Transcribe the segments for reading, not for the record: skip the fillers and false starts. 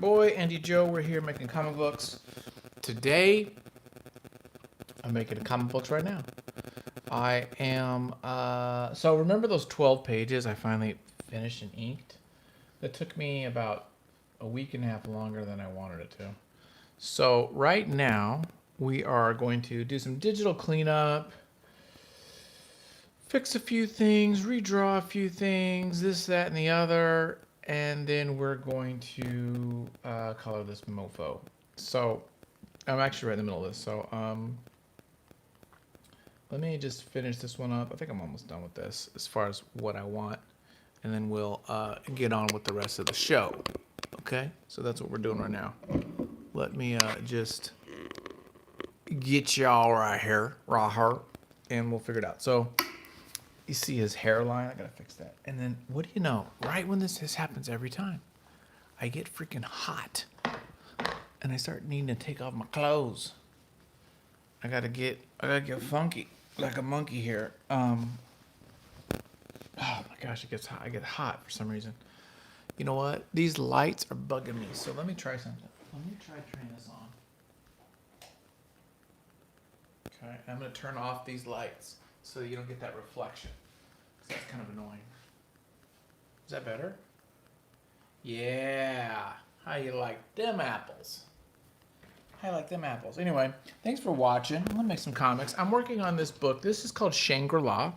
boy, Andy Joe. We're here making comic books. Today, I'm making comic books right now. I am, so remember those 12 pages I finally finished and inked? That took me about a week and a half longer than I wanted it to. So right now, we are going to do some digital cleanup, fix a few things, redraw a few things, this, that, and the other, and then we're going to color this mofo. So I'm actually right in the middle of this. So let me just finish this one up. I think I'm almost done with this as far as what I want, and then we'll get on with the rest of the show. Okay, so that's what we're doing right now. Let me just get y'all right here, and we'll figure it out. So you see his hairline. I gotta fix that. And then what do you know? Right when this happens every time, I get freaking hot, and I start needing to take off my clothes. I gotta get funky like a monkey here. Oh my gosh, it gets hot. I get hot for some reason. You know what? These lights are bugging me. So let me try something. Let me try turning this on. Okay, I'm gonna turn off these lights so you don't get that reflection. That's kind of annoying. Is that better? Yeah. How you like them apples? How you like them apples? Anyway, thanks for watching. I'm gonna make some comics. I'm working on this book. This is called Shangri-La.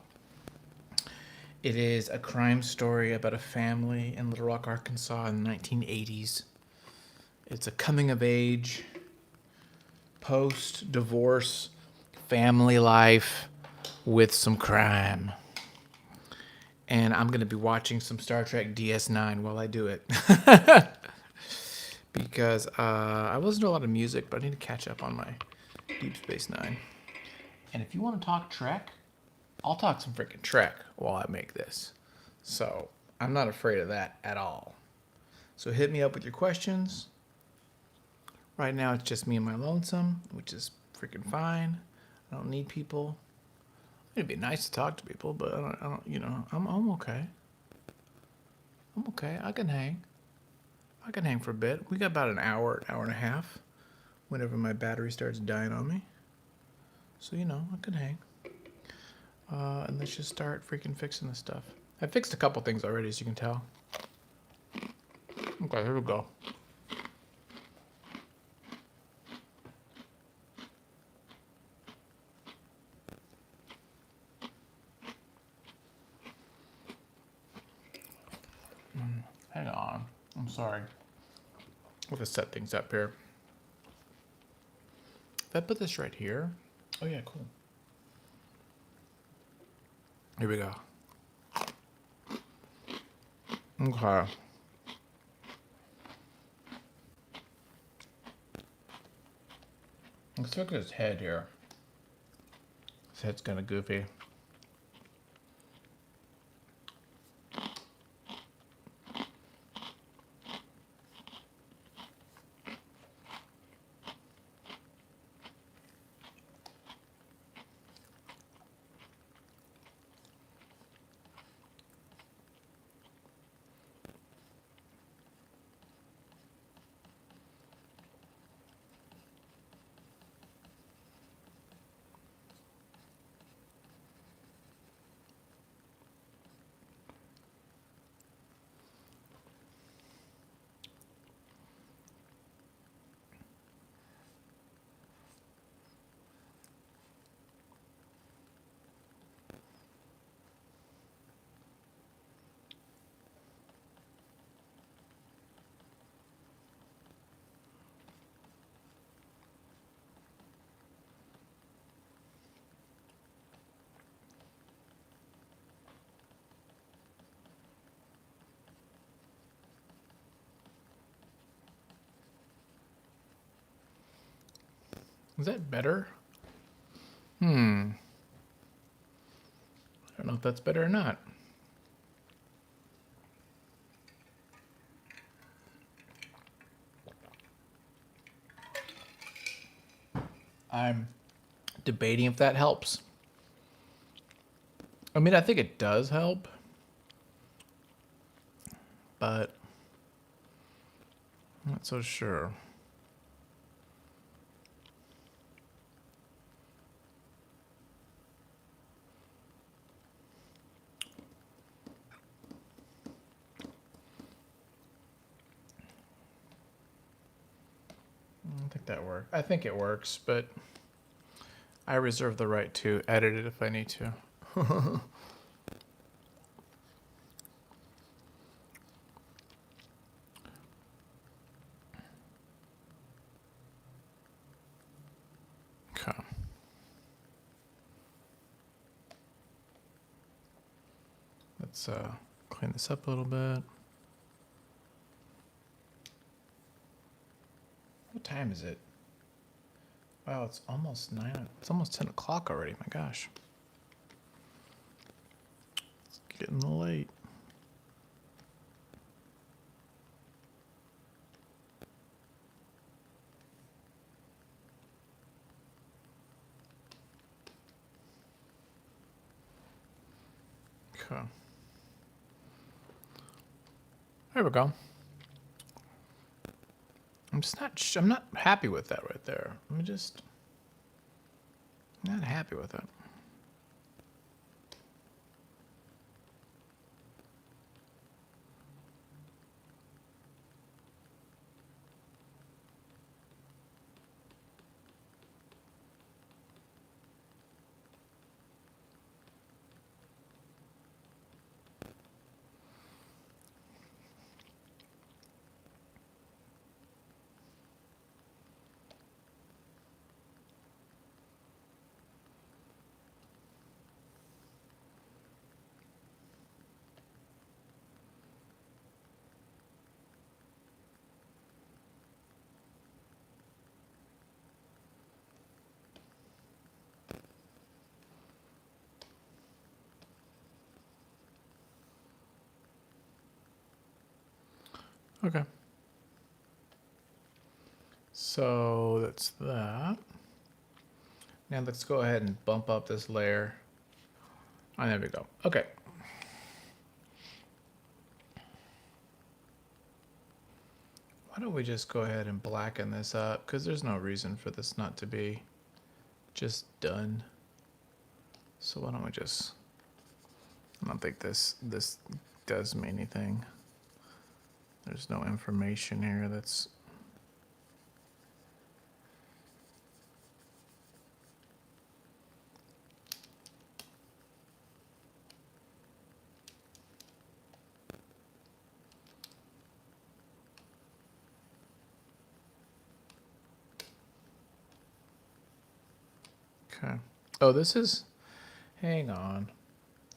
It is a crime story about a family in Little Rock, Arkansas in the 1980s. It's a coming of age, post-divorce, family life with some crime. And I'm going to be watching some Star Trek DS9 while I do it. Because I listen to a lot of music, but I need to catch up on my Deep Space Nine. And if you want to talk Trek, I'll talk some freaking Trek while I make this. So I'm not afraid of that at all. So hit me up with your questions. Right now it's just me and my lonesome, which is freaking fine. I don't need people. It'd be nice to talk to people, but I don't you know, I'm okay. I'm okay. I can hang. I can hang for a bit. We got about an hour and a half whenever my battery starts dying on me. So, you know, I can hang. And let's just start freaking fixing this stuff. I fixed a couple things already, as you can tell. Okay, here we go. Hang on. I'm sorry. We'll just set things up here. If I put this right here. Oh, yeah, cool. Here we go. Okay. Let's look at his head here. His head's kind of goofy. Is that better? I don't know if that's better or not. I'm debating if that helps. I mean, I think it does help. But Not so sure. I don't think that works. I think it works, but I reserve the right to edit it if I need to. Okay. Let's clean this up a little bit. What time is it? Wow, it's almost 9. It's almost 10 o'clock already. My gosh. It's getting late. Okay. There we go. I'm just not. I'm not happy with that right there. I'm just not happy with it. Okay. So that's that. Now let's go ahead and bump up this layer. Oh, there we go. Okay. Why don't we just go ahead and blacken this up? Because there's no reason for this not to be just done. So why don't we just... I don't think this does me anything. There's no information here that's... Okay. Oh, this is... Hang on.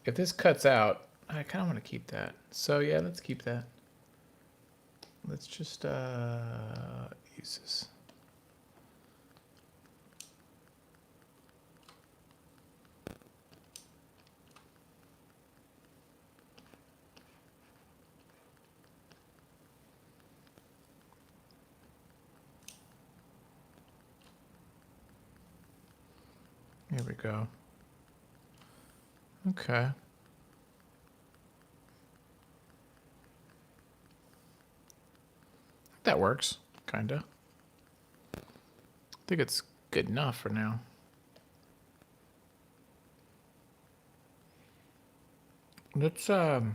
If this cuts out, I kind of want to keep that. So yeah, let's keep that. Let's just use this. Here we go. Okay. That works, kinda. I think it's good enough for now. Let's go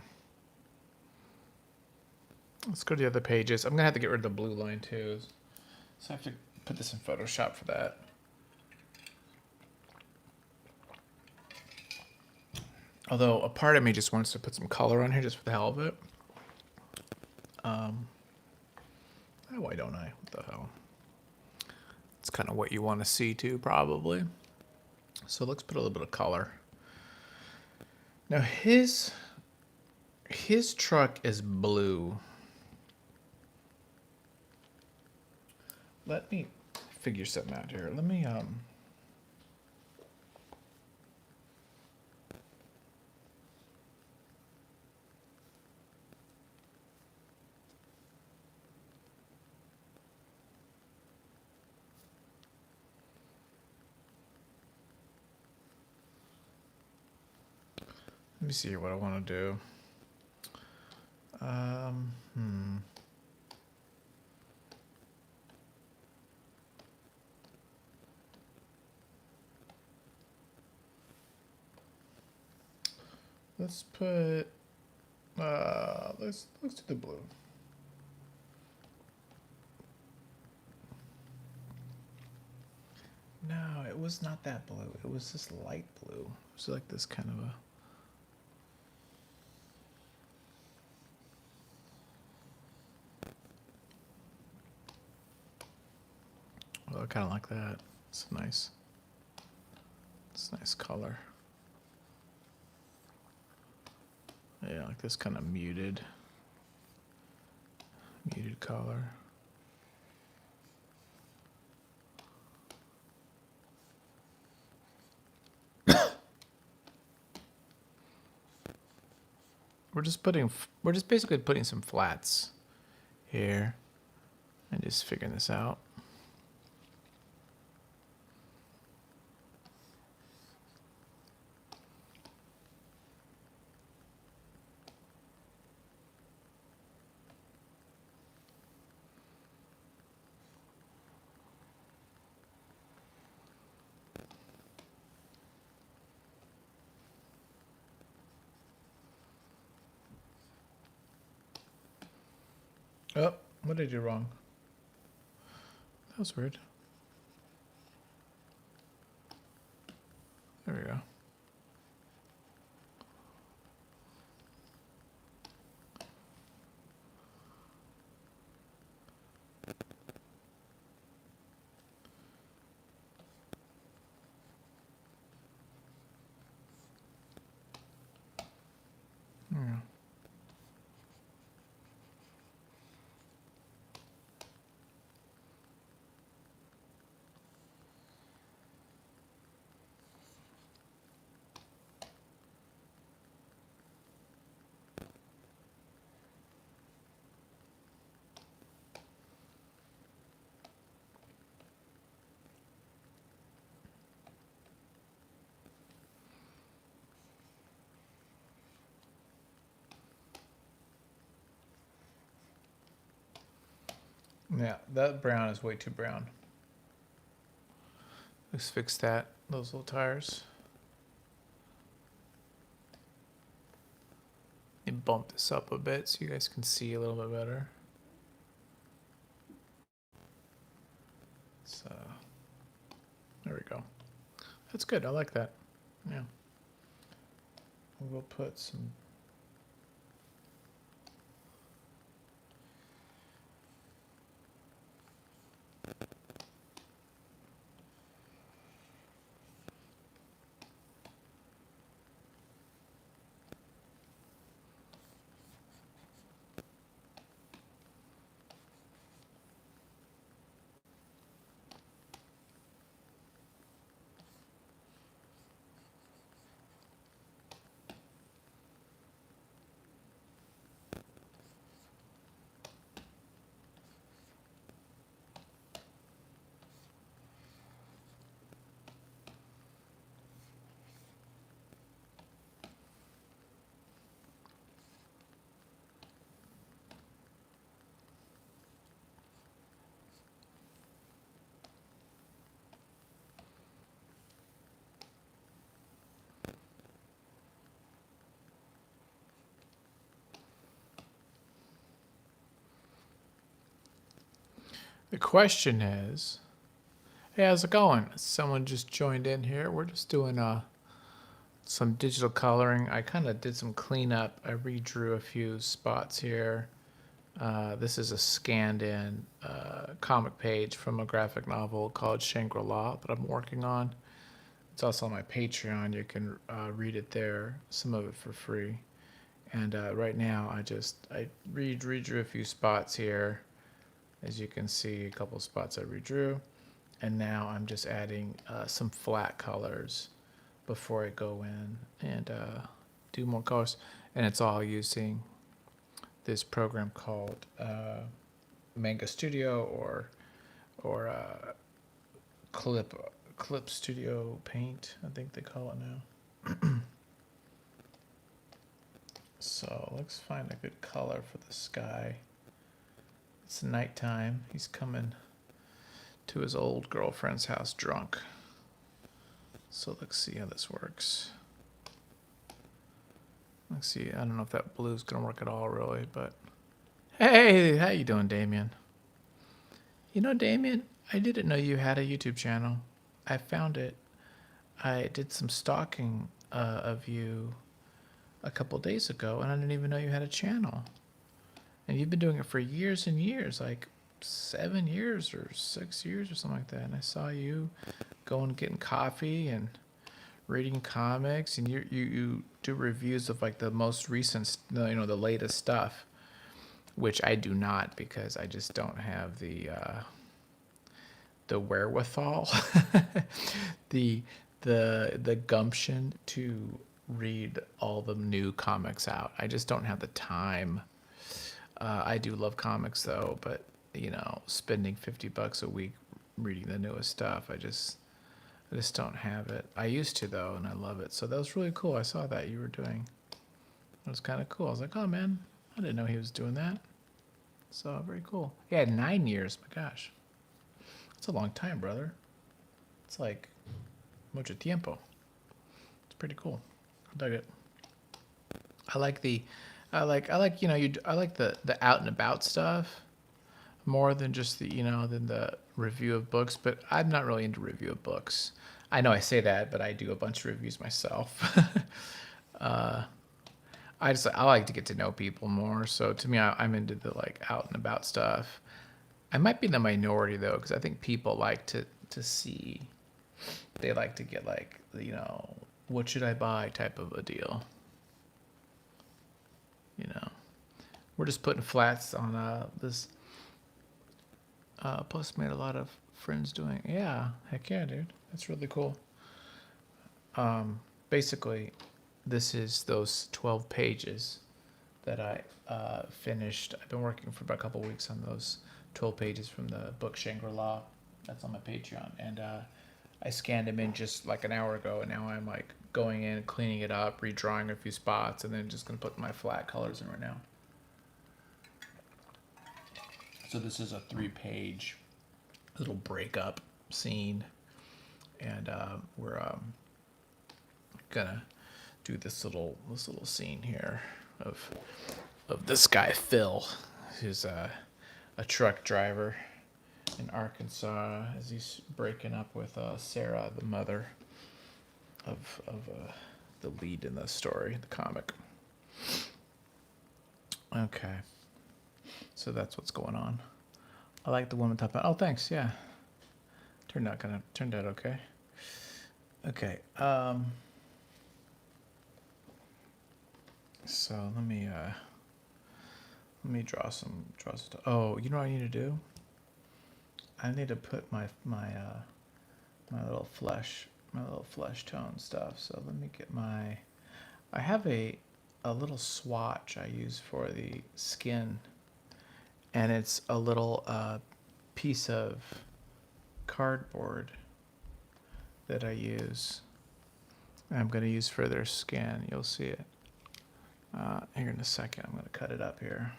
to the other pages. I'm gonna have to get rid of the blue line too. So I have to put this in Photoshop for that. Although a part of me just wants to put some color on here just for the hell of it. Why don't I? What the hell? It's kind of what you want to see too, probably. So let's put a little bit of color. Now his truck is blue. Let me figure something out here. Let me let me see what I want to do. let's put, let's do the blue. No, it was not that blue. It was this light blue. It was like this kind of a. Well, I kind of like that. It's nice. It's a nice color. Yeah, like this kind of muted color. We're just basically putting some flats here and just figuring this out. Oh, what did I do wrong? That was weird. There we go. There we go. Yeah, that brown is way too brown. Let's fix that, those little tires. And bump this up a bit so you guys can see a little bit better. So, there we go. That's good, I like that. Yeah. We'll put some. The question is, hey, how's it going? Someone just joined in here. We're just doing some digital coloring. I kind of did some cleanup. I redrew a few spots here. This is a scanned in comic page from a graphic novel called Shangri-La that I'm working on. It's also on my Patreon. You can read it there, some of it for free. And right now I redrew a few spots here. As you can see, a couple spots I redrew. And now I'm just adding some flat colors before I go in and do more colors. And it's all using this program called Manga Studio or Clip Studio Paint, I think they call it now. So let's find a good color for the sky. It's nighttime. He's coming to his old girlfriend's house drunk. So let's see how this works. Let's see. I don't know if that blue's gonna work at all, really. But hey, how you doing, Damien? You know, Damien, I didn't know you had a YouTube channel. I found it. I did some stalking of you a couple days ago, and I didn't even know you had a channel. And you've been doing it for years and years, like 7 years or 6 years or something like that. And I saw you going getting coffee and reading comics, and you do reviews of like the most recent, the latest stuff, which I do not because I just don't have the wherewithal, the the gumption to read all the new comics out. I just don't have the time. I do love comics though, but spending $50 a week reading the newest stuff, I just don't have it. I used to though, and I love it. So that was really cool. I saw that you were doing. It was kind of cool. I was like, oh man, I didn't know he was doing that. So very cool. Yeah, 9 years. My gosh, it's a long time, brother. It's like mucho tiempo. It's pretty cool. I dug it. I like the, I like I like the out and about stuff more than just than the review of books. But I'm not really into review of books. I know I say that, but I do a bunch of reviews myself. I like to get to know people more. So to me, I'm into the like out and about stuff. I might be in the minority though, because I think people like to see. They like to get like what should I buy type of a deal. You know, we're just putting flats on this. Plus, made a lot of friends doing. Yeah, heck yeah, dude. That's really cool. Basically, this is those 12 pages that I finished. I've been working for about a couple weeks on those 12 pages from the book Shangri-La. That's on my Patreon. And I scanned them in just like an hour ago, and now I'm like going in, cleaning it up, redrawing a few spots, and then just going to put my flat colors in right now. So this is a 3-page little breakup scene, and we're gonna do this little scene here of this guy Phil, who's a truck driver in Arkansas, as he's breaking up with Sarah, the mother of the lead in the story, the comic. Okay, so that's what's going on. I like the woman top. Oh, thanks. Yeah, turned out okay. Okay. So let me draw some stuff. Oh, you know what I need to do? I need to put my little flesh tone stuff. So let me get my. I have a little swatch I use for the skin, and it's a little piece of cardboard that I use. I'm going to use for their skin. You'll see it here in a second. I'm going to cut it up here.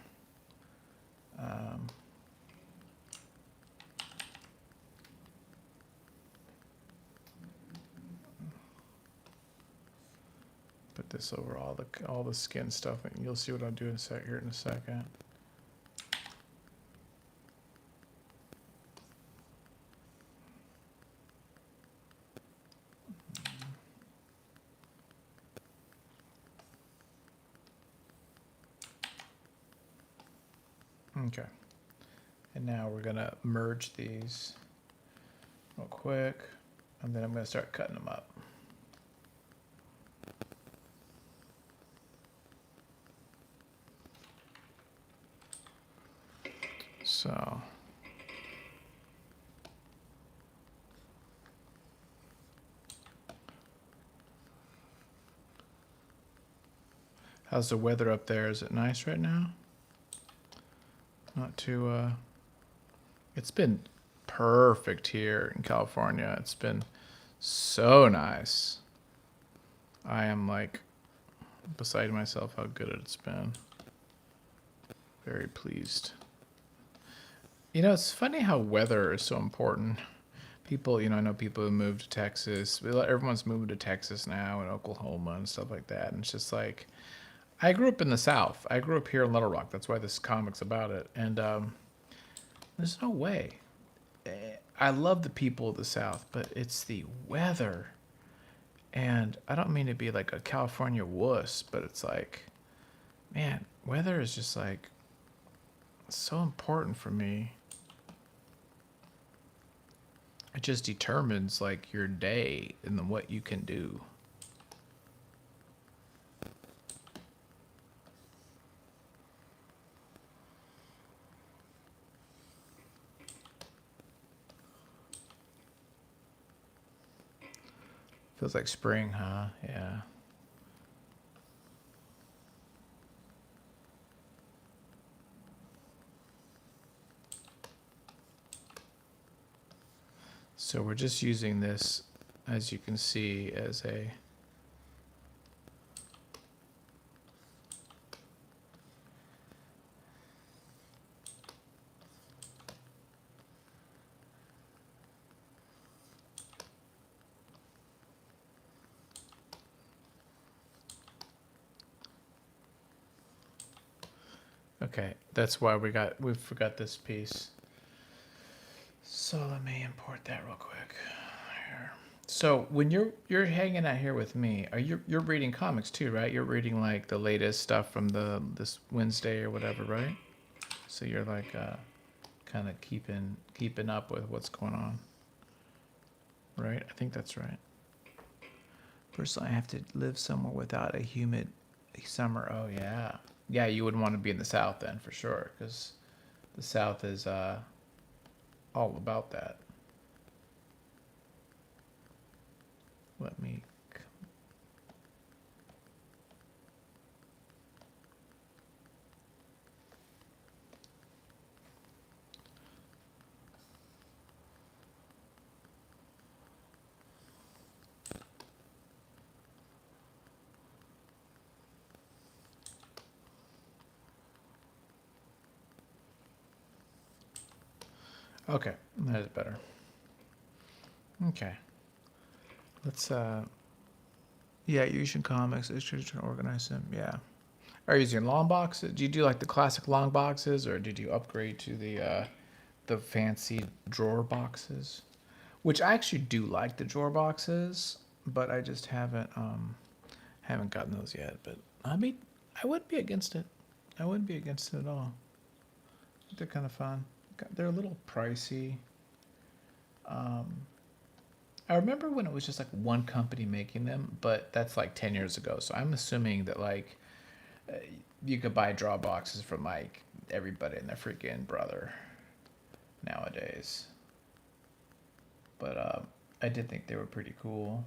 Put this over all the skin stuff, and you'll see what I'll do here in a second. Okay. And now we're gonna merge these real quick, and then I'm gonna start cutting them up. So how's the weather up there? Is it nice right now? Not too it's been perfect here in California. It's been so nice. I am like beside myself how good it's been. Very pleased. It's funny how weather is so important. People, I know people who moved to Texas. Everyone's moving to Texas now and Oklahoma and stuff like that. And it's just like, I grew up in the South. I grew up here in Little Rock. That's why this comic's about it. And there's no way. I love the people of the South, but it's the weather. And I don't mean to be like a California wuss, but it's like, man, weather is just like so important for me. It just determines like your day and then what you can do. Feels like spring, huh? Yeah. So we're just using this, as you can see, as a okay. That's why we forgot this piece. So let me import that real quick. Here. So when you're hanging out here with me, you're reading comics too, right? You're reading like the latest stuff from the this Wednesday or whatever, right? So you're like kind of keeping up with what's going on, right? I think that's right. Personally, I have to live somewhere without a humid summer. Oh yeah, yeah. You wouldn't want to be in the South then for sure, because the South is all about that. Let me. Okay, that is better. Okay, let's. Yeah, Asian comics. It's just trying to organize them. Yeah. Are you using long boxes? Do you do like the classic long boxes, or did you upgrade to the fancy drawer boxes? Which I actually do like the drawer boxes, but I just haven't gotten those yet. But I mean, I wouldn't be against it. I wouldn't be against it at all. They're kind of fun. They're a little pricey. Um, I remember when it was just like one company making them, but that's like 10 years ago. So I'm assuming that like you could buy draw boxes from like everybody and their freaking brother nowadays. But I did think they were pretty cool.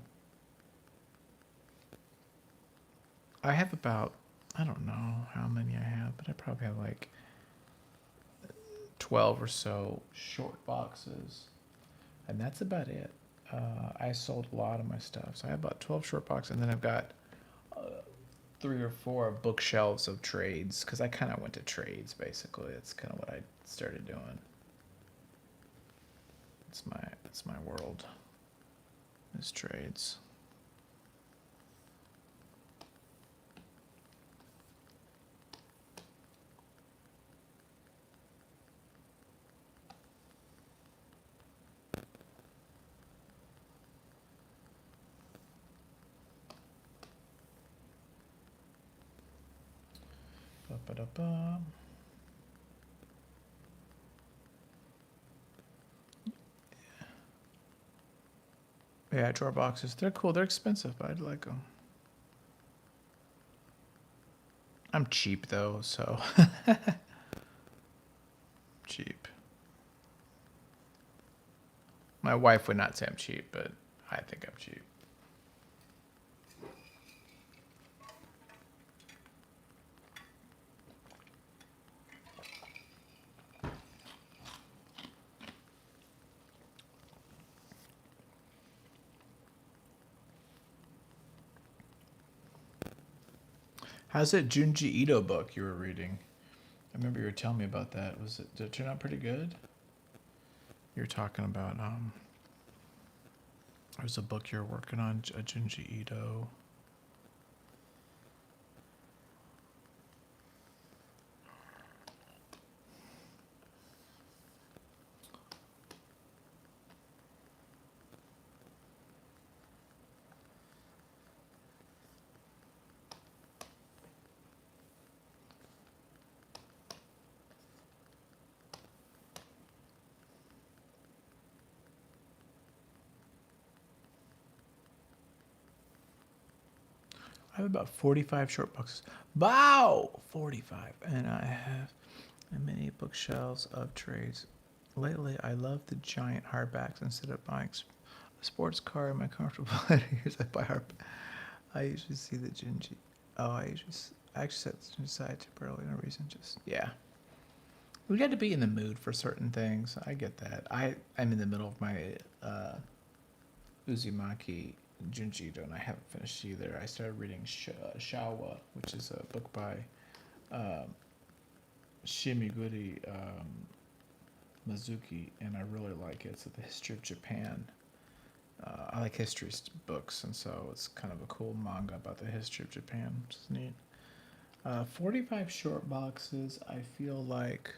I have about, I don't know how many I have, but I probably have like 12 or so short boxes. And that's about it. I sold a lot of my stuff. So I have about 12 short boxes, and then I've got 3 or 4 bookshelves of trades, because I kind of went to trades, basically. That's kind of what I started doing. It's my world, is trades. Ba-ba-da-ba. Yeah, drawer boxes. They're cool. They're expensive, but I'd like them. I'm cheap though, so cheap. My wife would not say I'm cheap, but I think I'm cheap. How's that Junji Ito book you were reading? I remember you were telling me about that. Did it turn out pretty good? You were talking about there's a book you're working on, a Junji Ito. have about 45 short books. Wow! 45. And I have many bookshelves of trades. Lately, I love the giant hardbacks instead of buying a sports car in my comfortable years. I buy hardback. I usually see the Gingy. Oh, I actually set the Gingy aside temporarily, no reason. Just, yeah. We got to be in the mood for certain things. I get that. I'm in the middle of my Uzumaki Junjito, and I haven't finished either. I started reading Shawa, which is a book by Shimiguri Mizuki, and I really like it. It's the history of Japan. I like history books, and so it's kind of a cool manga about the history of Japan, which is neat. 45 short boxes, I feel like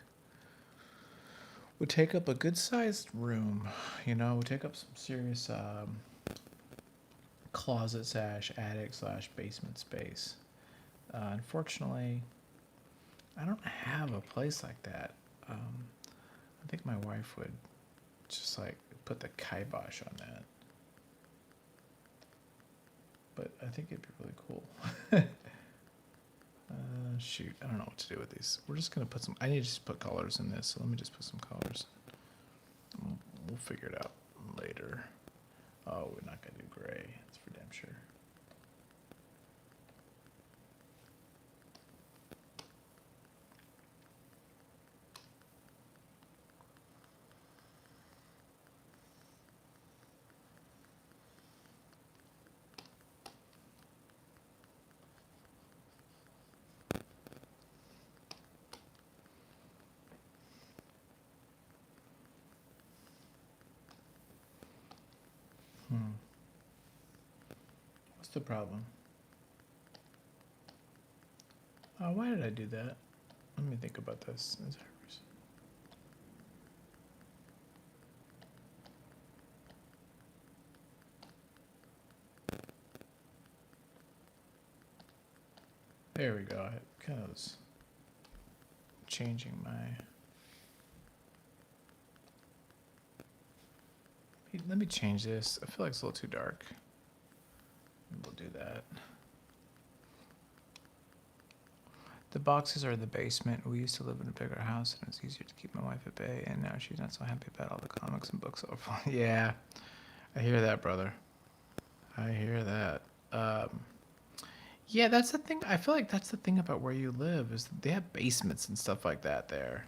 would take up a good sized room, would take up some serious closet slash attic slash basement space. Unfortunately, I don't have a place like that. I think my wife would just like put the kibosh on that. But I think it'd be really cool. Shoot, I don't know what to do with these. We're just gonna put some. I need to just put colors in this, so let me just put some colors. We'll figure it out later. Oh, we're not gonna do gray. That's for damn sure. What's the problem? Why did I do that? Let me think about this. Is there a reason? There we go. I kind of was changing my. Let me change this. I feel like it's a little too dark. We'll do that. The boxes are in the basement. We used to live in a bigger house, and it's easier to keep my wife at bay. And now she's not so happy about all the comics and books overflowing. Yeah, I hear that, brother. I hear that. Yeah, that's the thing. I feel like that's the thing about where you live is they have basements and stuff like that there.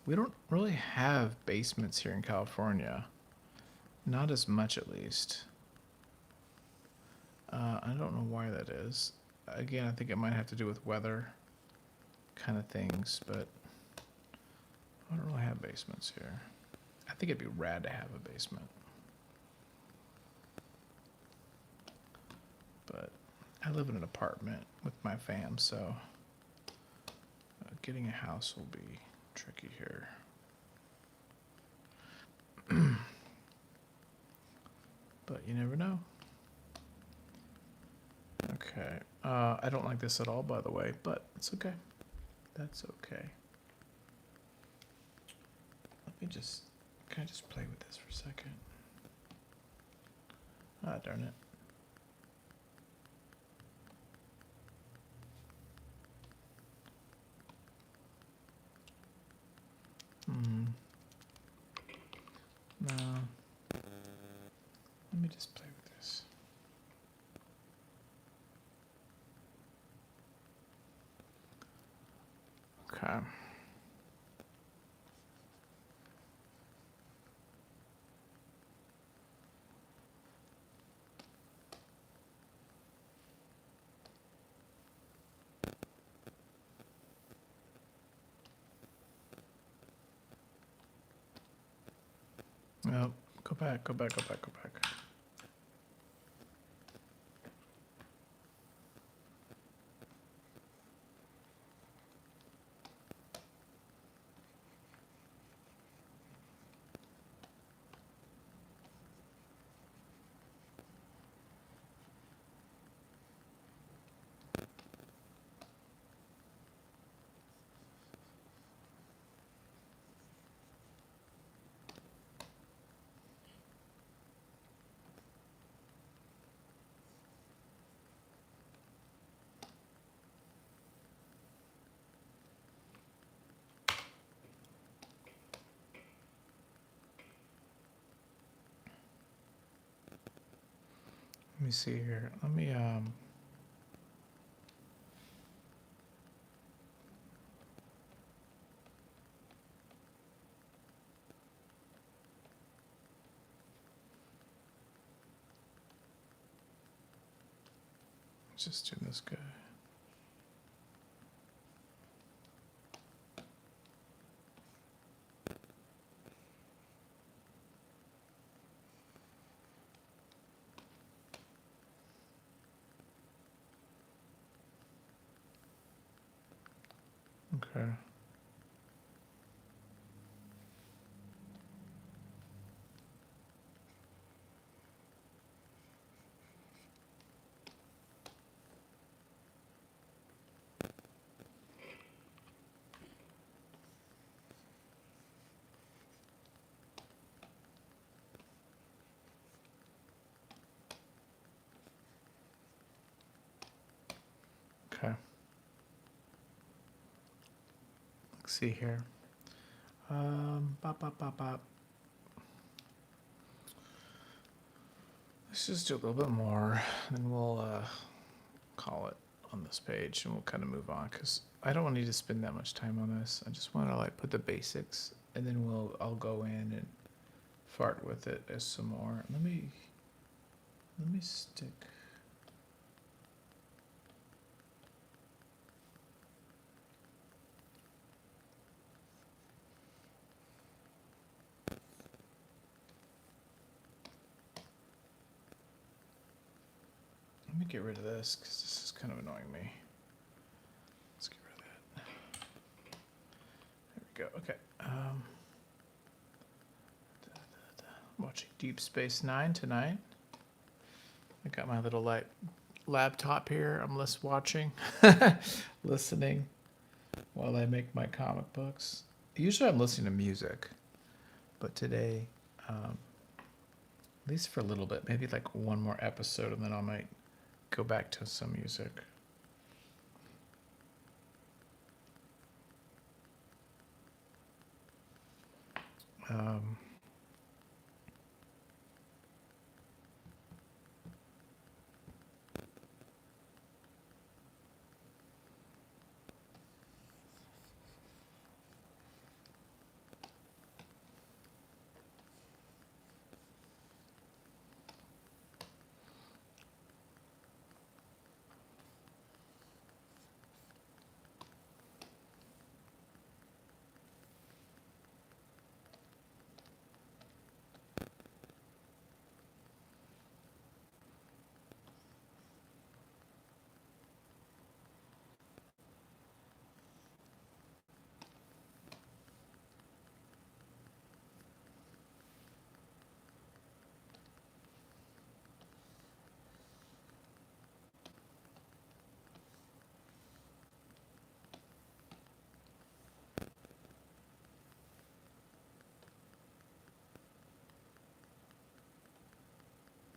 We don't really have basements here in California. Not as much, at least. I don't know why that is. Again, I think it might have to do with weather kind of things, but I don't really have basements here. I think it'd be rad to have a basement. But I live in an apartment with my fam, so getting a house will be tricky here. But you never know. Okay. I don't like this at all, by the way, but it's okay. That's okay. Can I just play with this for a second? Ah, darn it. No. Let me just play with this. Okay. No, go back. me see here. Let me just do this guy. Okay. Okay. Let's see here. Bop, bop, bop, bop. Let's just do a little bit more, and we'll call it on this page, and we'll kind of move on because I don't need to spend that much time on this. I just want to like put the basics, and then I'll go in and fart with it as some more. Let me stick. Let me get rid of this because this is kind of annoying me. Let's get rid of that. There we go. Okay. I'm watching Deep Space Nine tonight. I got my little laptop here. I'm watching, listening while I make my comic books. Usually I'm listening to music, but today, at least for a little bit, maybe like one more episode, and then I might go back to some music.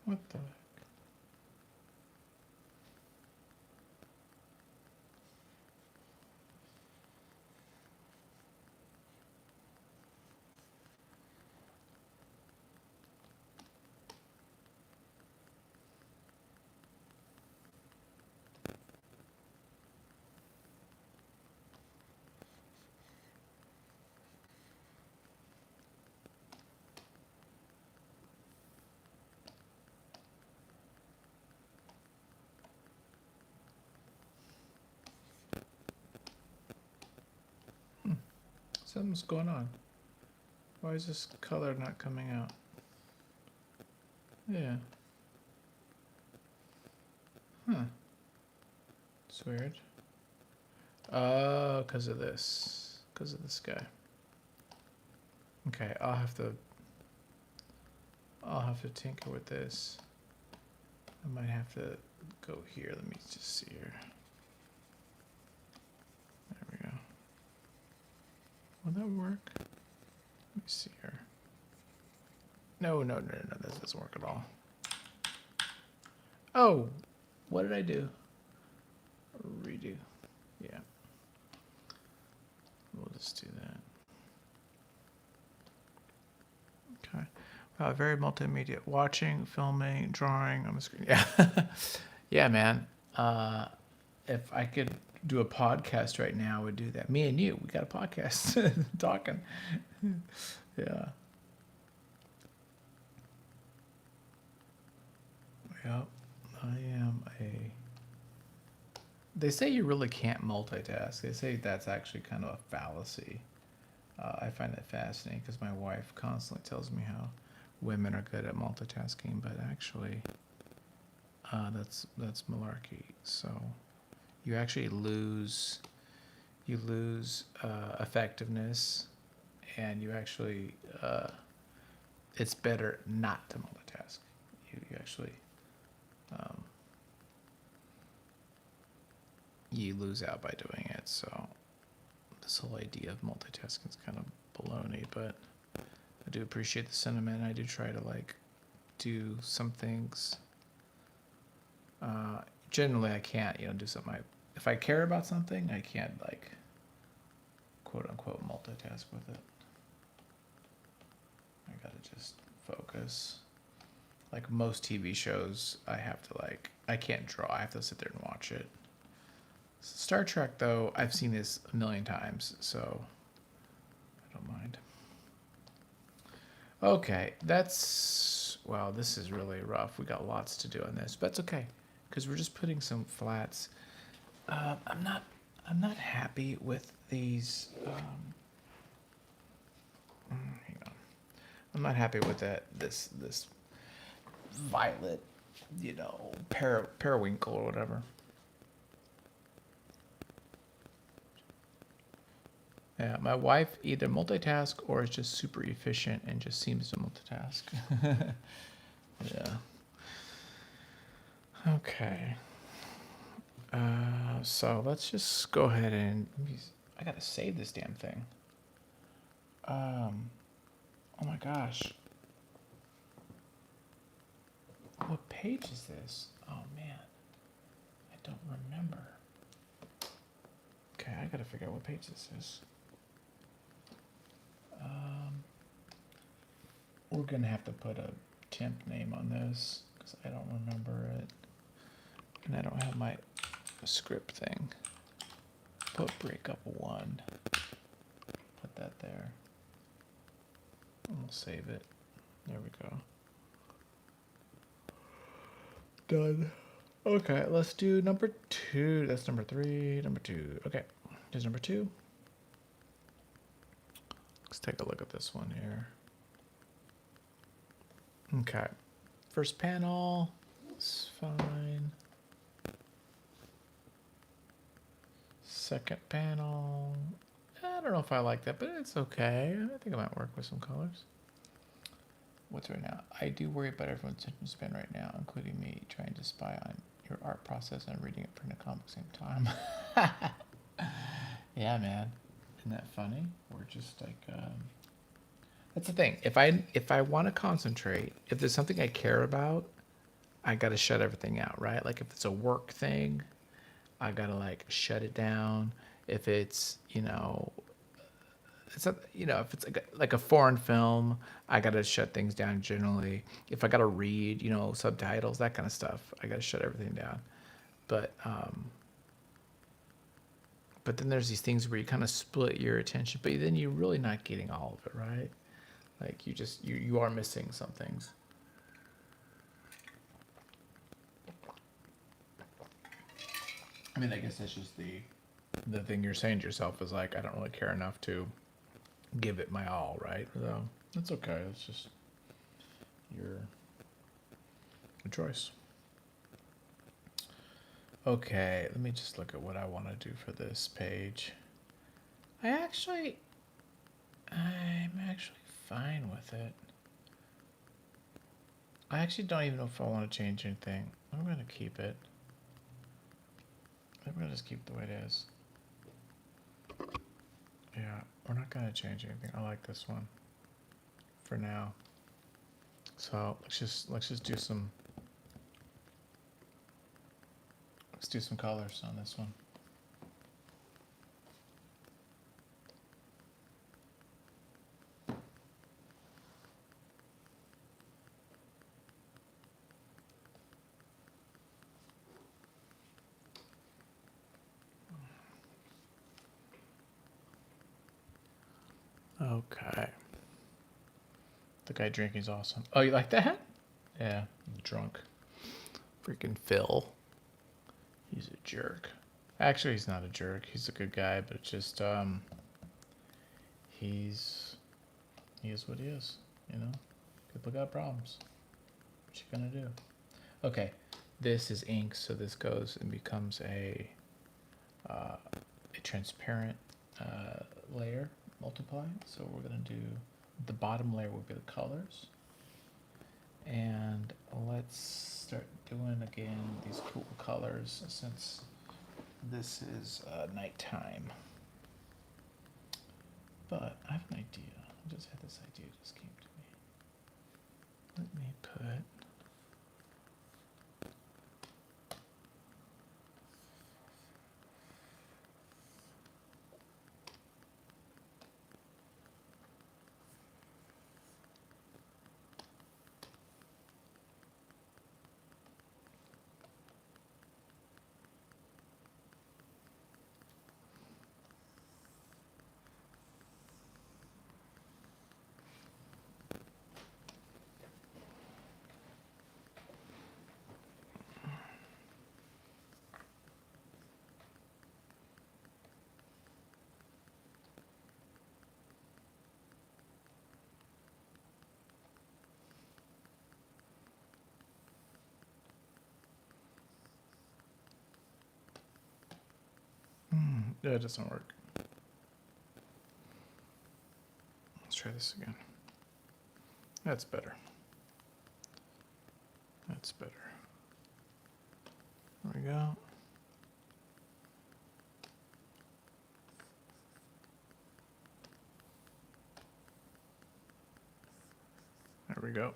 What the? Something's going on. Why is this color not coming out? Yeah. Huh. It's weird. Oh, because of this. Because of this guy. Okay, I'll have to tinker with this. I might have to go here. Let me just see here. There we go. Will that work? Let me see here. No, this doesn't work at all. Oh, what did I do? Redo. Yeah. We'll just do that. Okay. Very multimedia. Watching, filming, drawing on the screen. Yeah. Yeah, man. If I could do a podcast right now, I would do that. Me and you, we got a podcast talking. Yeah. Yep. I am a. They say you really can't multitask. They say that's actually kind of a fallacy. I find that fascinating because my wife constantly tells me how women are good at multitasking, but actually, that's malarkey. So you actually lose effectiveness, and you actually it's better not to multitask. You actually um, you lose out by doing it. So this whole idea of multitasking is kind of baloney, but I do appreciate the sentiment. I do try to like do some things. Generally, I can't, do something. If I care about something, I can't like quote unquote multitask with it. I gotta just focus. Like most TV shows, I have to I can't draw. I have to sit there and watch it. Star Trek, though, I've seen this a million times, so I don't mind. Okay, wow, this is really rough. We got lots to do on this, but it's okay because we're just putting some flats. I'm not happy with these. Hang on. I'm not happy with this violet, periwinkle or whatever. Yeah, my wife either multitask or is just super efficient and just seems to multitask. Yeah. Okay. So let's just go ahead and I gotta save this damn thing. Oh my gosh. What page is this? Oh man, I don't remember. Okay, I gotta figure out what page this is. We're gonna have to put a temp name on this because I don't remember it, and I don't have my script thing. Put breakup 1. Put that there. And we'll save it. There we go. Done. Okay, let's do number 2. That's number 3. Number 2. Okay, here's number 2. Let's take a look at this one here. Okay, first panel. It's fine. Second panel. I don't know if I like that, but it's okay. I think I might work with some colors. What's right now? I do worry about everyone's attention span right now, including me, trying to spy on your art process and reading it print a comic at the same time. Yeah, man. Isn't that funny? We're just like, that's the thing. If I want to concentrate, if there's something I care about, I got to shut everything out, right? Like if it's a work thing, I got to like shut it down. If it's, it's not, if it's like a foreign film, I got to shut things down generally. If I got to read, subtitles, that kind of stuff, I got to shut everything down. But then there's these things where you kind of split your attention, but then you're really not getting all of it, right? Like you are missing some things. I mean, I guess that's just the thing you're saying to yourself is like, I don't really care enough to give it my all, right? So that's okay. It's just your choice. Okay, let me just look at what I want to do for this page. I'm actually fine with it. I actually don't even know if I want to change anything. I'm going to keep it. I'm going to just keep it the way it is. Yeah, we're not going to change anything. I like this one for now. So let's just do some colors on this one. Okay. The guy drinking's awesome. Oh, you like that? Yeah, drunk. Freaking Phil. He's a jerk. Actually, he's not a jerk. He's a good guy, but it's just he is what he is. You know, people got problems. What you gonna do? Okay, this is ink, so this goes and becomes a transparent layer multiply. So we're gonna do the bottom layer will be the colors, and let's start doing again these cool colors since this is nighttime. But I have an idea. I just had this idea just came to me. Let me put yeah, it doesn't work. Let's try this again. That's better. That's better. There we go. There we go.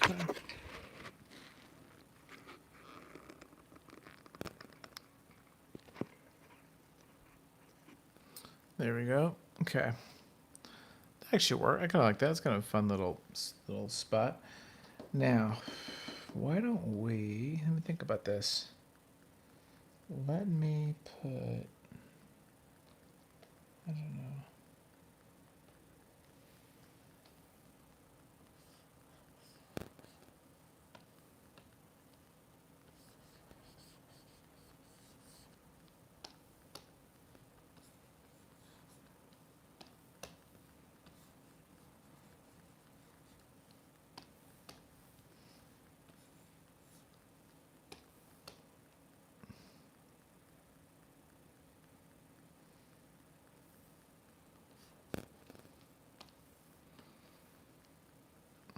Okay. There we go. Okay. That actually worked. I kind of like that. It's kind of a fun little spot. Now, why don't we? Let me think about this. Let me put. I don't know.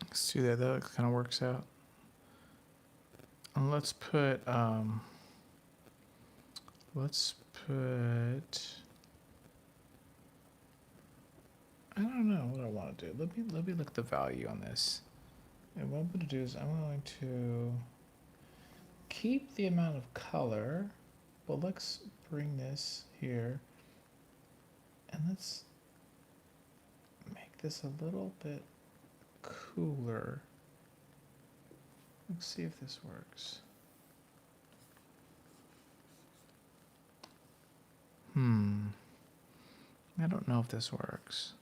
Let's do that. That kind of works out. And let's put. Let's put. I don't know what I want to do. Let me look at the value on this. And what I'm going to do is I'm going to keep the amount of color, but let's bring this here and let's make this a little bit cooler. Let's see if this works. I don't know if this works.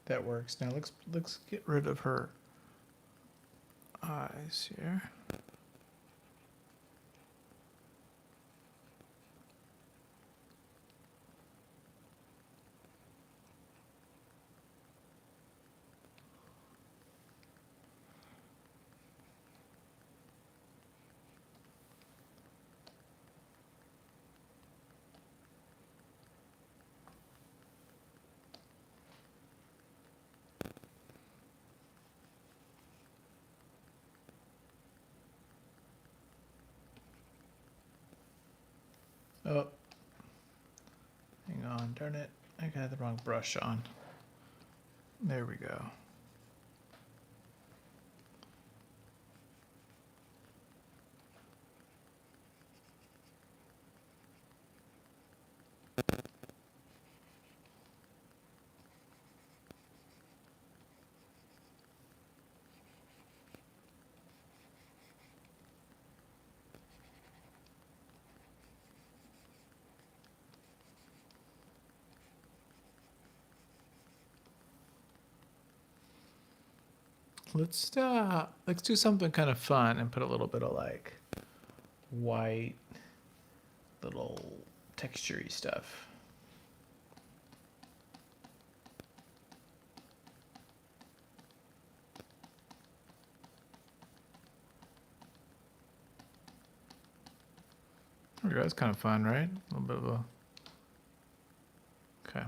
That works. Now let's get rid of her eyes here. Oh, hang on, darn it. I got the wrong brush on. There we go. Let's do something kind of fun and put a little bit of like white little texture-y stuff. There we go. That's kind of fun, right? A little bit of a. Okay.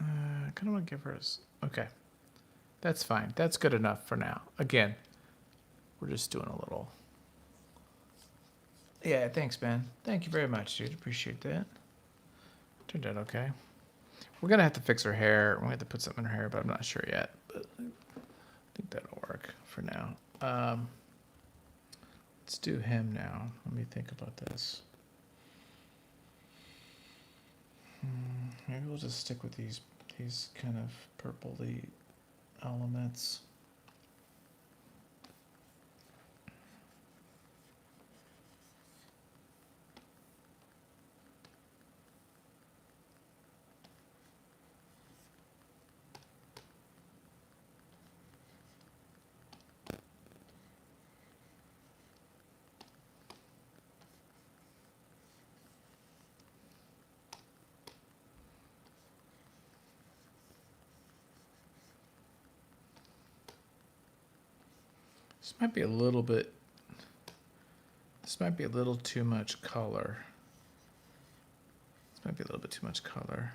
I kind of want to give her a. Okay. That's fine. That's good enough for now. Again, we're just doing a little. Yeah, thanks, man. Thank you very much, dude. Appreciate that. Turned out okay. We're going to have to fix her hair. We're going to have to put something in her hair, but I'm not sure yet. But I think that'll work for now. Let's do him now. Let me think about this. Maybe we'll just stick with these kind of purpley elements. This might be a little bit. This might be a little too much color. This might be a little bit too much color.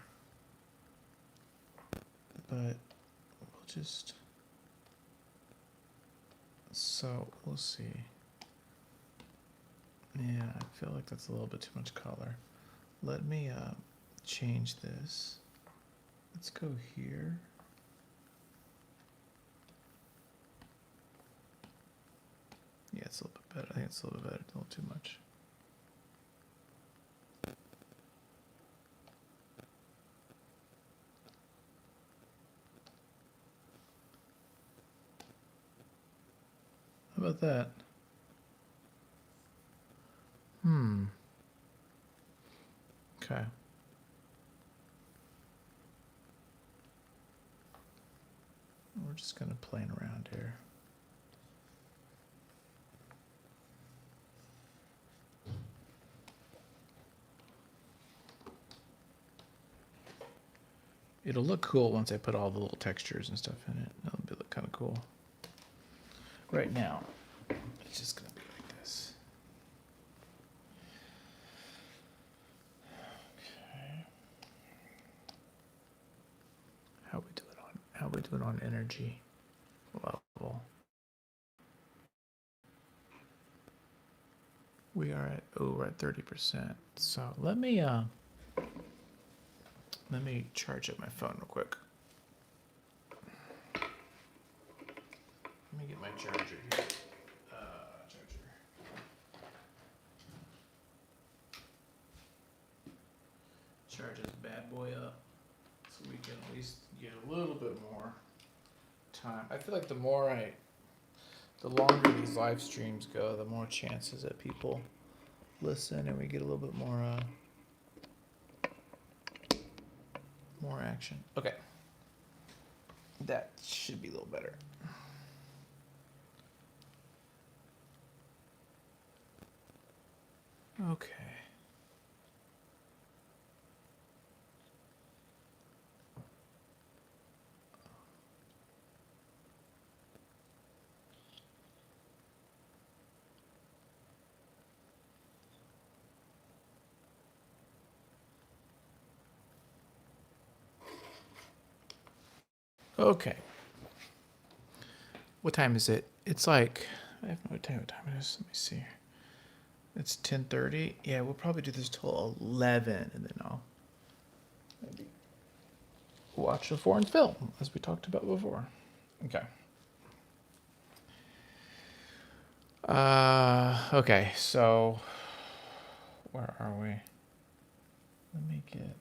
But we'll just. So we'll see. Yeah, I feel like that's a little bit too much color. Let me change this. Let's go here. Yeah, it's a little bit better. I think it's a little bit better. It's a little too much. How about that? Okay. We're just kind of playing around here. It'll look cool once I put all the little textures and stuff in it. That'll be look kind of cool. Right now, it's just gonna be like this. Okay. How we do it on energy level? We're at 30%. So let me charge up my phone real quick. Let me get my charger here. Charge this bad boy up so we can at least get a little bit more time. I feel like the longer these live streams go, the more chances that people listen and we get a little bit more more action. Okay. That should be a little better. Okay. Okay. What time is it? It's like, I have no idea what time it is. Let me see here. It's 10:30. Yeah, we'll probably do this till 11, and then I'll maybe watch a foreign film, as we talked about before. Okay. Okay, so where are we? Let me get.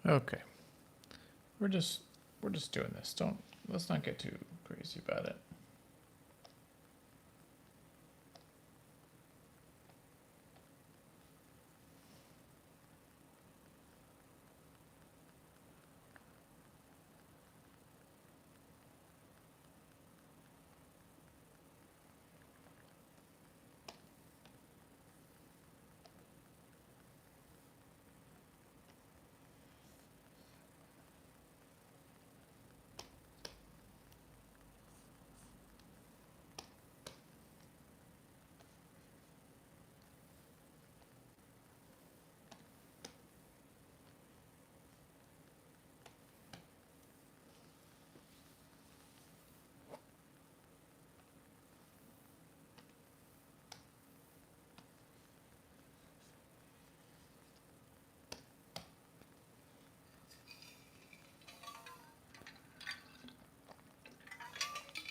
Okay. We're just we're just doing this. Let's not get too crazy about it.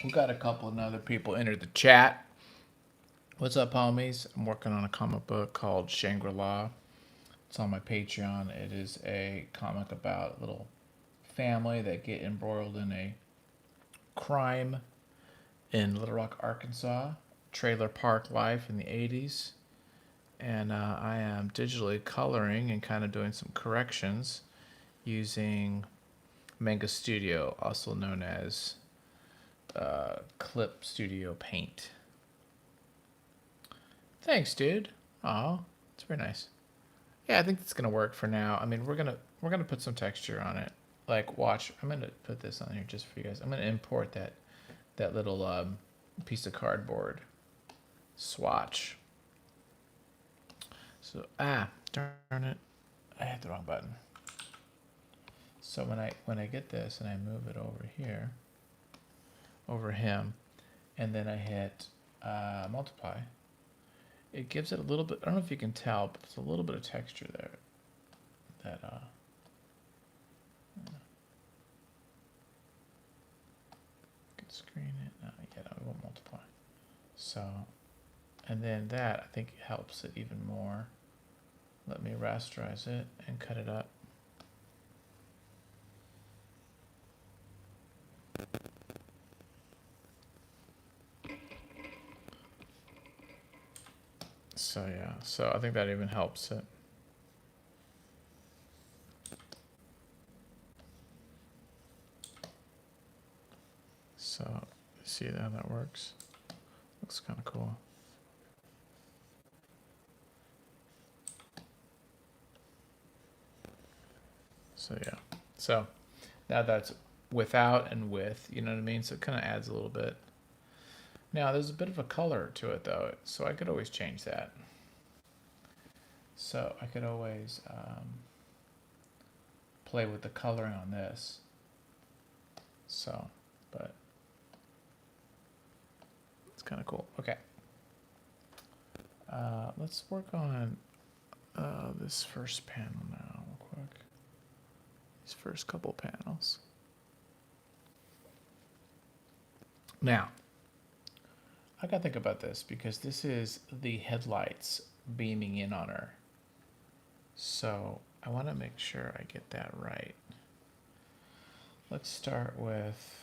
We got a couple of other people enter the chat. What's up, homies? I'm working on a comic book called Shangri-La. It's on my Patreon. It is a comic about a little family that get embroiled in a crime in Little Rock, Arkansas, trailer park life in the 80s. And I am digitally coloring and kind of doing some corrections using Manga Studio, also known as Clip Studio Paint. Thanks, dude. Oh, it's very nice. Yeah, I think it's gonna work for now. I mean, we're gonna put some texture on it. Like, watch. I'm gonna put this on here just for you guys. I'm gonna import that little piece of cardboard swatch. So darn it, I hit the wrong button. So when I get this and I move it over here, over him, and then I hit multiply, it gives it a little bit. I don't know if you can tell, but there's a little bit of texture there. That can screen it. No, yeah, no, we won't multiply. So, and then that I think helps it even more. Let me rasterize it and cut it up. So yeah, so I think that even helps it. See how that works? Looks kind of cool. So yeah. So now that's without and with, you know what I mean? So it kind of adds a little bit. Now there's a bit of a color to it though, so I could always change that. So I could always play with the coloring on this. So, but it's kind of cool. Okay. Let's work on this first panel now real quick. These first couple panels. Now, I gotta think about this because this is the headlights beaming in on her. So I want to make sure I get that right. Let's start with,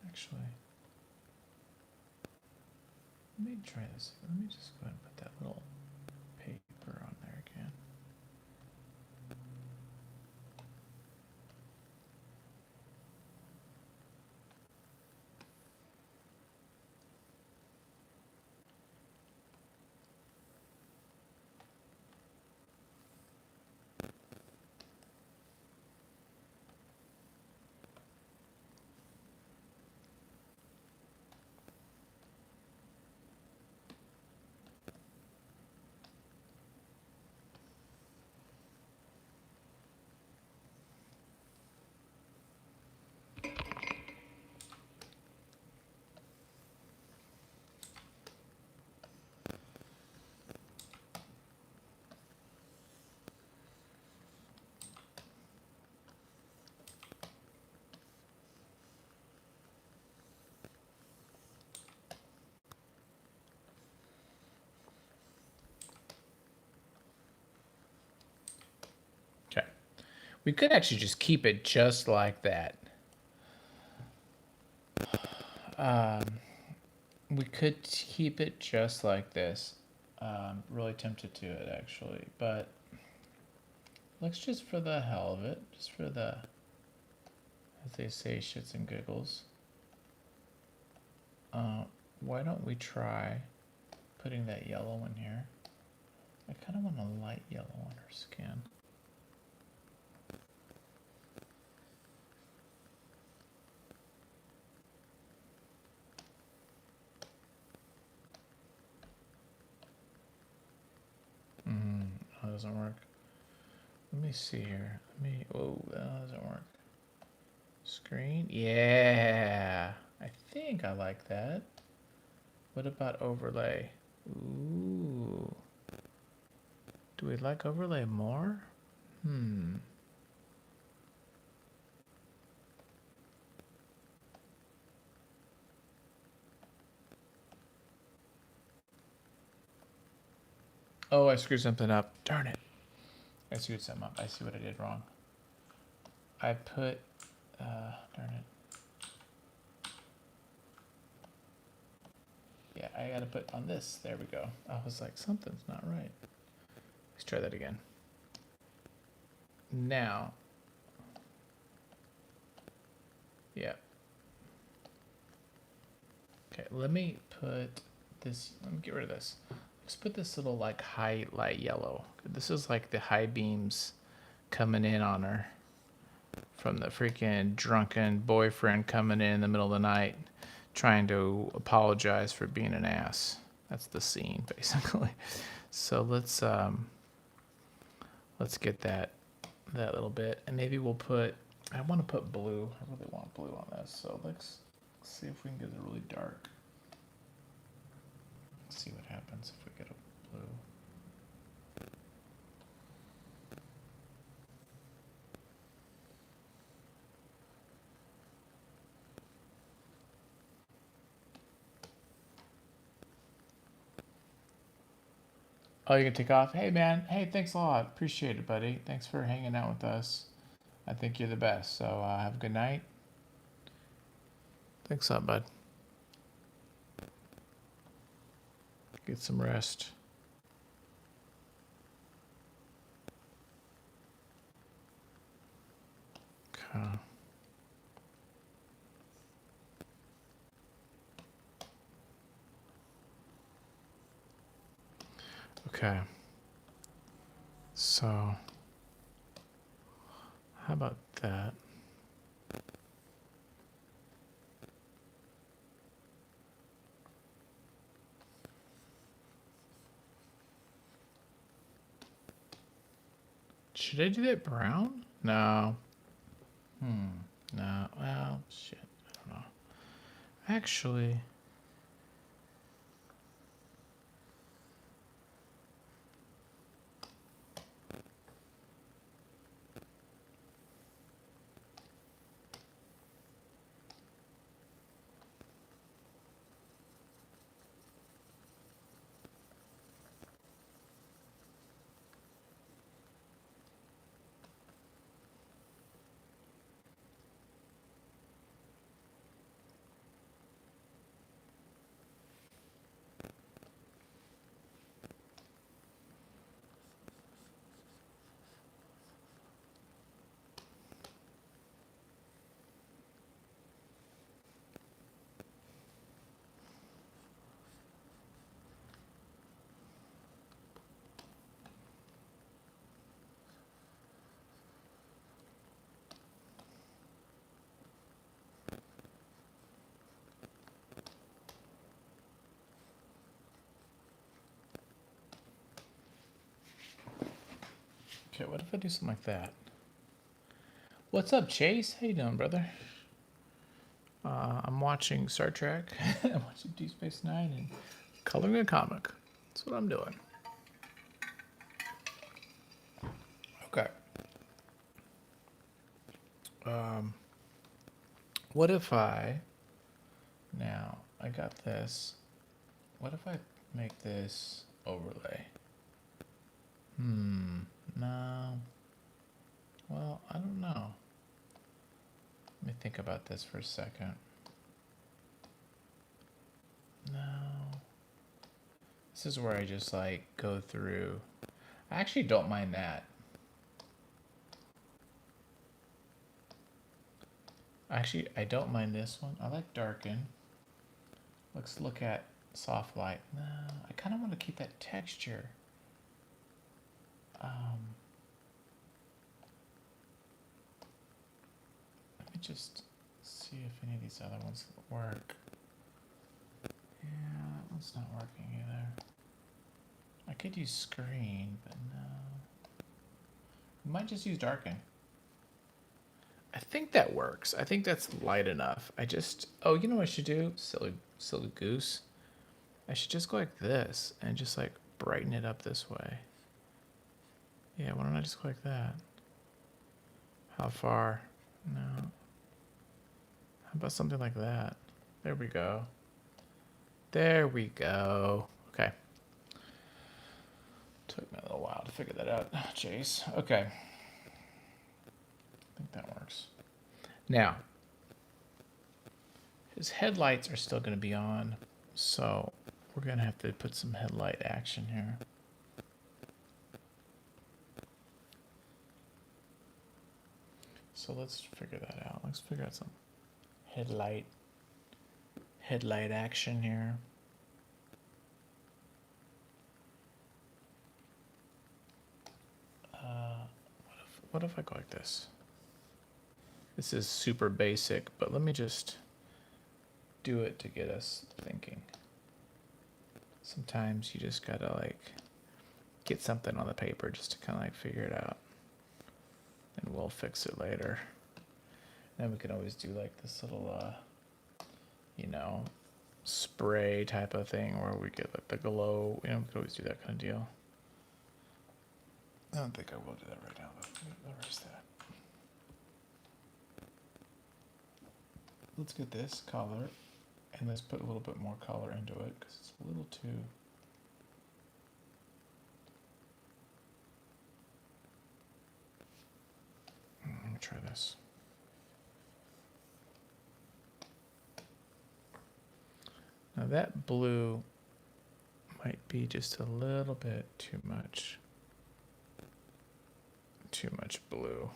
actually, let me try this. Let me just go ahead and put that little paper on there again. Okay. We could actually just keep it just like that. We could keep it just like this. Really tempted to it actually, but let's just for the hell of it, just for the, as they say, shits and giggles. Why don't we try putting that yellow in here? I kind of want a light yellow on her skin. That doesn't work. Let me see here. Oh, that doesn't work. Screen? Yeah. I think I like that. What about overlay? Ooh. Do we like overlay more? Oh, I screwed something up. Darn it. I screwed something up. I see what I did wrong. I put, darn it. Yeah, I gotta put on this. There we go. I was like, something's not right. Let's try that again. Now. Yeah. Okay, let me put this, let me get rid of this. Let's put this little like highlight yellow. This is like the high beams coming in on her from the freaking drunken boyfriend coming in the middle of the night trying to apologize for being an ass. That's the scene basically. So let's get that little bit, and maybe we'll put, I want to put blue. I really want blue on this. So let's see if we can get it really dark. Let's see what happens if we get a blue. Oh, you can take off? Hey, man. Hey, thanks a lot. Appreciate it, buddy. Thanks for hanging out with us. I think you're the best. So have a good night. Thanks a lot, bud. Get some rest. Okay. Okay. So, how about that? Should I do that brown? No. No. Well, shit. I don't know. Actually, okay, what if I do something like that? What's up, Chase? How you doing, brother? I'm watching Star Trek. I'm watching Deep Space Nine and coloring a comic. That's what I'm doing. Okay. What if I now I got this? What if I make this overlay? No. Well, I don't know. Let me think about this for a second. No. This is where I just like go through. I actually don't mind that. Actually, I don't mind this one. I like darken. Let's look at soft light. No, I kind of want to keep that texture. Let me just see if any of these other ones work. Yeah, that one's not working either. I could use screen, but no. We might just use darken. I think that works. I think that's light enough. Oh, you know what I should do? Silly goose. I should just go like this and just like brighten it up this way. Yeah, why don't I just go like that? How far? No. How about something like that? There we go. There we go. Okay. Took me a little while to figure that out, Chase. Okay. I think that works. Now, his headlights are still going to be on, so we're going to have to put some headlight action here. So let's figure that out. Let's figure out some headlight action here. What if I go like this? This is super basic, but let me just do it to get us thinking. Sometimes you just gotta like get something on the paper just to kind of like figure it out, and we'll fix it later. Then we can always do like this little, you know, spray type of thing where we get like the glow. You know, we could always do that kind of deal. I don't think I will do that right now, but we'll erase that. Let's get this color, and let's put a little bit more color into it because it's a little too. Let me try this. Now that blue might be just a little bit too much. Too much blue.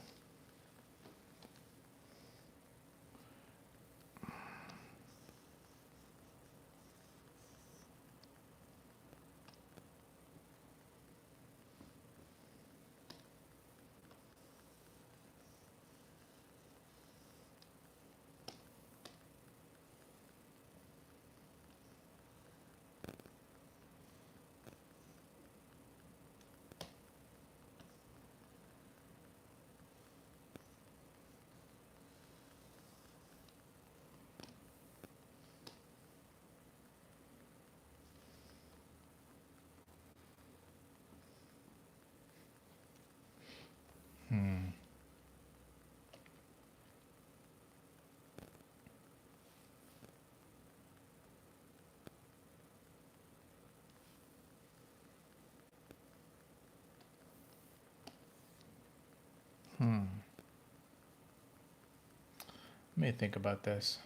Let me think about this.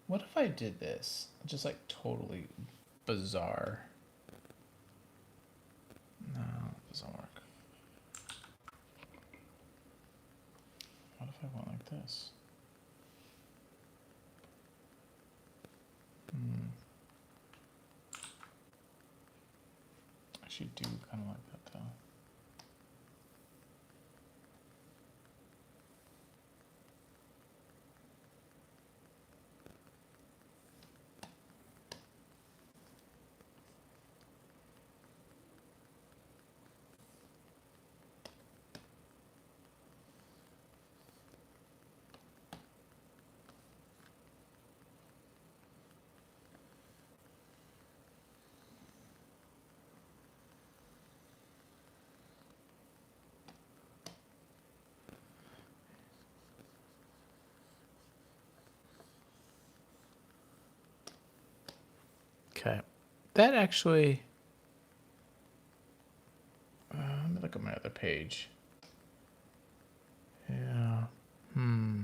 What if I did this? Just like totally bizarre. No, it doesn't work. What if I went like this? I should do kind of like that though. Okay, that actually. Let me look at my other page. Yeah. Hmm.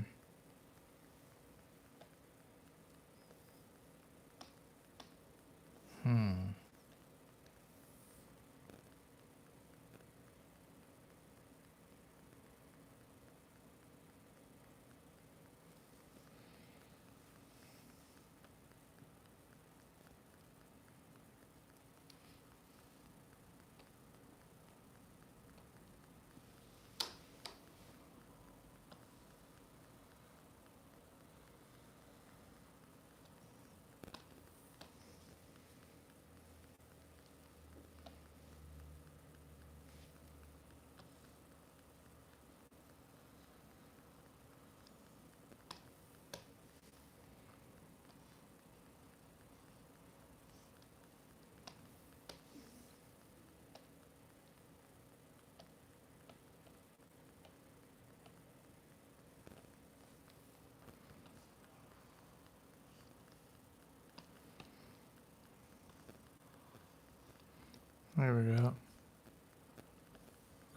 There we go.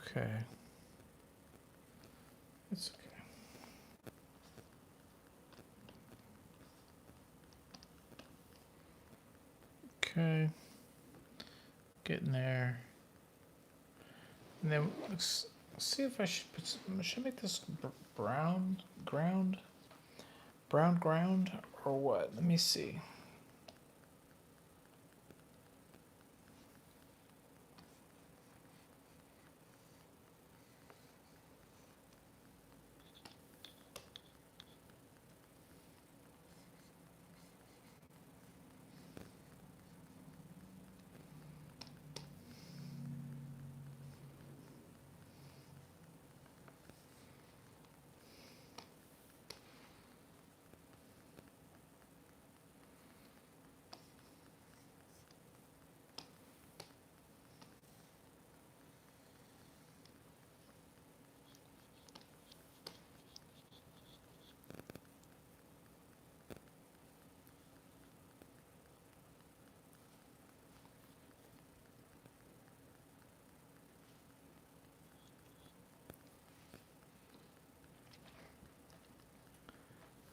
Okay. It's okay. Okay. Getting there. And then let's see if I should put some, should I make this brown ground? Brown ground or what? Let me see.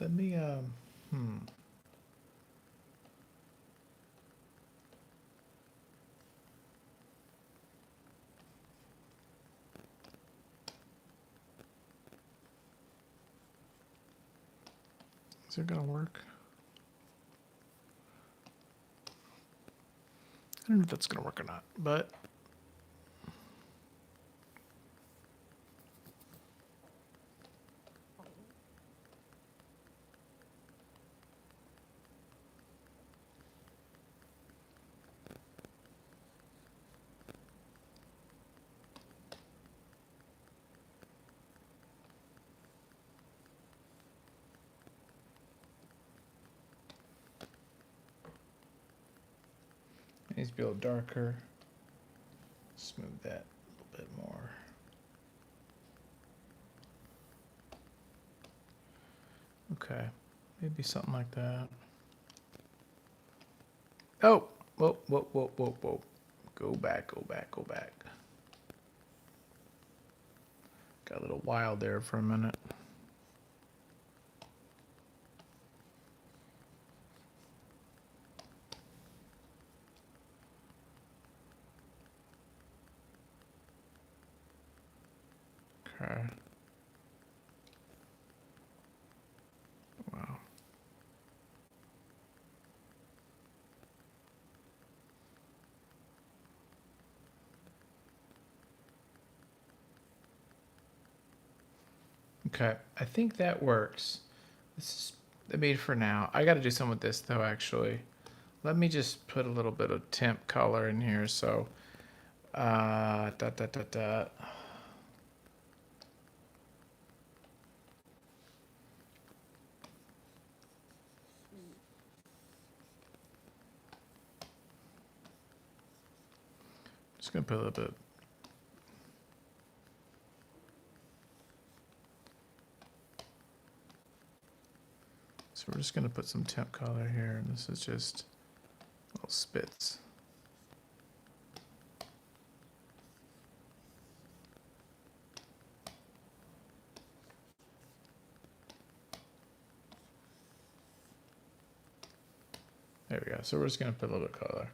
Let me is it gonna work? I don't know if that's gonna work or not, but it needs to be a little darker. Smooth that a little bit more. Okay, maybe something like that. Oh, whoa, whoa, whoa, whoa, whoa. Go back, go back, go back. Got a little wild there for a minute. Okay. Wow. Okay, I think that works. This is made for now. I got to do something with this though, actually. Let me just put a little bit of temp color in here. So, dot, dot, dot, dot. Just gonna put a little bit. So we're just gonna put some temp color here, and this is just little spits. There we go. So we're just gonna put a little bit of color.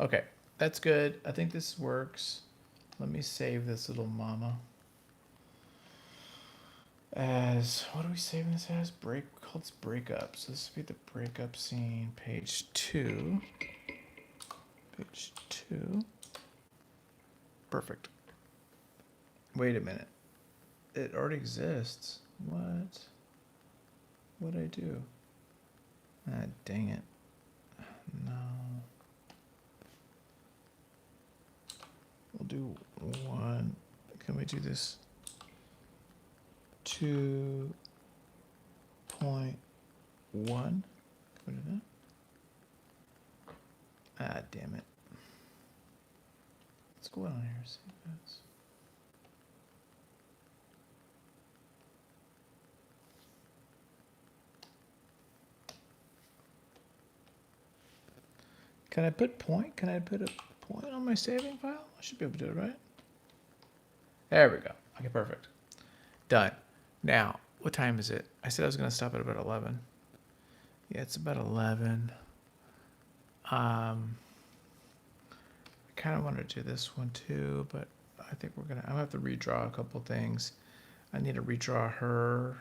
Okay, that's good. I think this works. Let me save this little mama as, what are we saving this as? Called this breakup. So this would be the breakup scene, page 2. Page 2. Perfect. Wait a minute. It already exists. What? What'd I do? Ah, dang it. No. We'll do 1. Can we do this? 2.1. Can we do that? Ah, damn it. What's going on here? See if that's... Can I put point? Can I put a point on my saving file? I should be able to do it, right? There we go. Okay, perfect. Done. Now, what time is it? I said I was going to stop at about 11. Yeah, it's about 11. I kind of want to do this one too, but I think I'm gonna have to redraw a couple things. I need to redraw her.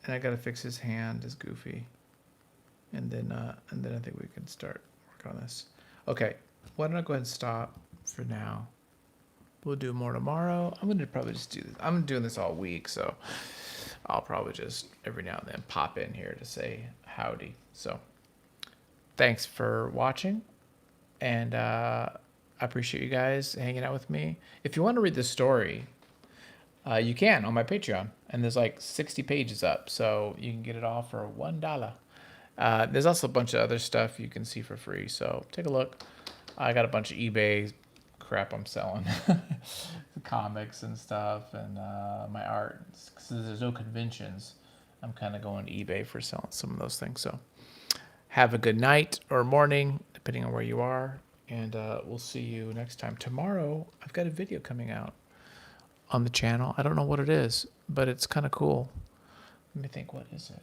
And I got to fix his hand, is goofy. And then I think we can start work on this. Okay, why don't I go ahead and stop for now? We'll do more tomorrow. I'm gonna probably just do this. I'm doing this all week, so I'll probably just every now and then pop in here to say howdy. So thanks for watching, and I appreciate you guys hanging out with me. If you want to read the story, you can on my Patreon, and there's like 60 pages up, so you can get it all for $1. There's also a bunch of other stuff you can see for free, so take a look. I got a bunch of eBay crap I'm selling, comics and stuff, and my art. Since there's no conventions, I'm kind of going to eBay for selling some of those things. So have a good night or morning, depending on where you are, and we'll see you next time. Tomorrow, I've got a video coming out on the channel. I don't know what it is, but it's kind of cool. Let me think, what is it?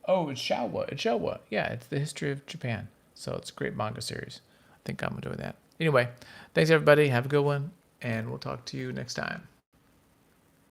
Oh, it's Showa. It's Showa. Yeah, it's the history of Japan. So it's a great manga series. I think I'm doing that. Anyway, thanks everybody. Have a good one, and we'll talk to you next time.